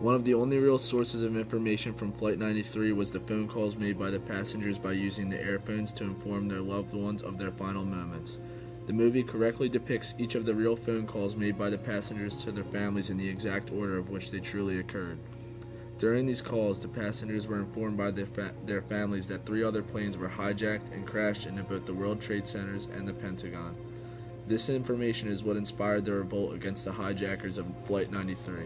One of the only real sources of information from Flight 93 was the phone calls made by the passengers by using the airphones to inform their loved ones of their final moments. The movie correctly depicts each of the real phone calls made by the passengers to their families in the exact order of which they truly occurred. During these calls, the passengers were informed by their families that 3 other planes were hijacked and crashed into both the World Trade Centers and the Pentagon. This information is what inspired the revolt against the hijackers of Flight 93.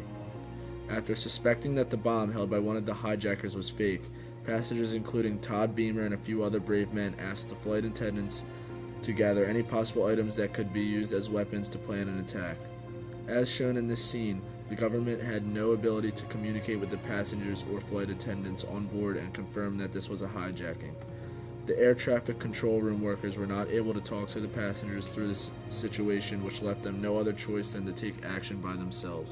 After suspecting that the bomb held by one of the hijackers was fake, passengers including Todd Beamer and a few other brave men asked the flight attendants to gather any possible items that could be used as weapons to plan an attack. As shown in this scene, the government had no ability to communicate with the passengers or flight attendants on board and confirm that this was a hijacking. The air traffic control room workers were not able to talk to the passengers through this situation, which left them no other choice than to take action by themselves.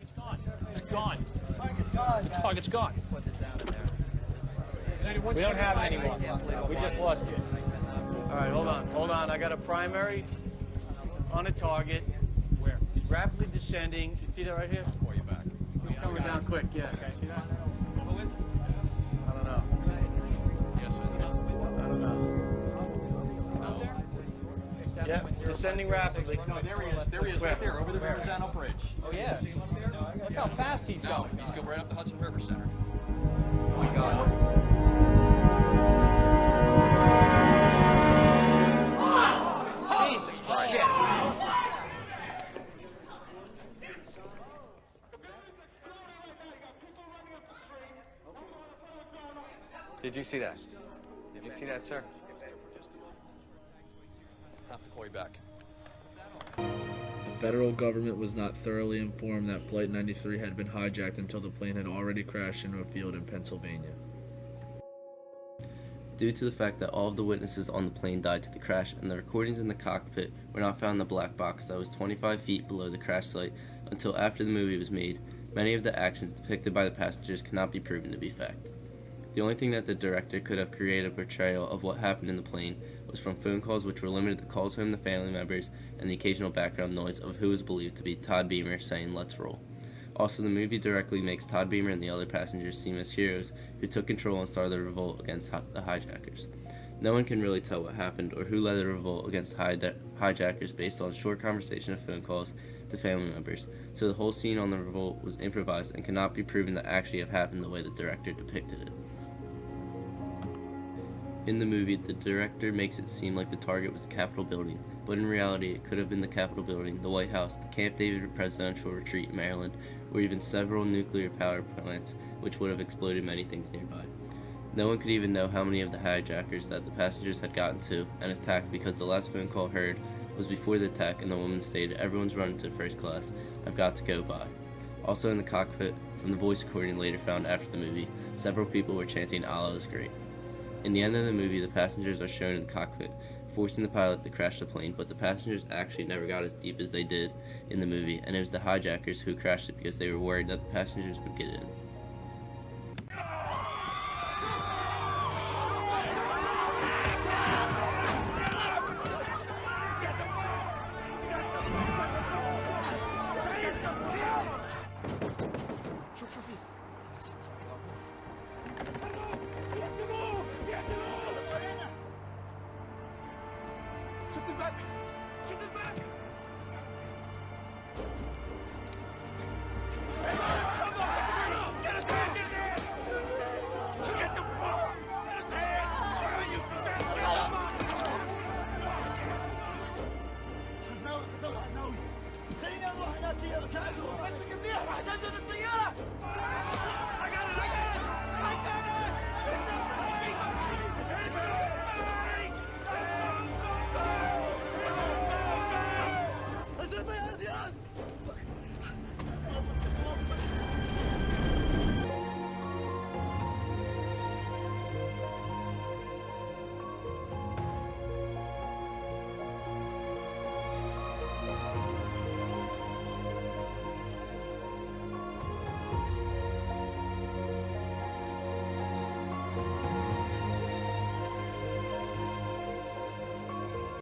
It's gone. It's gone. Target's gone. The target's gone. We don't have it anymore. We just lost it. All right, hold on. I got a primary on a target. Where? He's rapidly descending. You see that right here? Call you back. He's coming down quick. Yeah. Okay. See that? Who is it? I don't know. Yes, sir. I don't know. Yeah, descending rapidly. No, there he is. There he is, right there, over the horizontal bridge. Oh, yeah. Look how fast he's No, going. he's going right up the Hudson River Center. Oh my God. Jesus shit. Did you see that? Did you see that, sir? I'll have to call you back. The federal government was not thoroughly informed that Flight 93 had been hijacked until the plane had already crashed into a field in Pennsylvania. Due to the fact that all of the witnesses on the plane died to the crash and the recordings in the cockpit were not found in the black box that was 25 feet below the crash site until after the movie was made, many of the actions depicted by the passengers cannot be proven to be fact. The only thing that the director could have created a portrayal of what happened in the plane was from phone calls which were limited to calls from the family members and the occasional background noise of who was believed to be Todd Beamer saying "let's roll." Also, the movie directly makes Todd Beamer and the other passengers seem as heroes who took control and started the revolt against the hijackers. No one can really tell what happened or who led the revolt against hijackers based on short conversation of phone calls to family members, so the whole scene on the revolt was improvised and cannot be proven to actually have happened the way the director depicted it. In the movie, the director makes it seem like the target was the Capitol building, but in reality it could have been the Capitol building, the White House, the Camp David presidential retreat in Maryland, or even several nuclear power plants which would have exploded many things nearby. No one could even know how many of the hijackers that the passengers had gotten to and attacked because the last phone call heard was before the attack and the woman stated, "Everyone's running to first class, I've got to go by." Also in the cockpit, from the voice recording later found after the movie, several people were chanting "Allah is great." In the end of the movie, the passengers are shown in the cockpit, forcing the pilot to crash the plane, but the passengers actually never got as deep as they did in the movie, and it was the hijackers who crashed it because they were worried that the passengers would get in.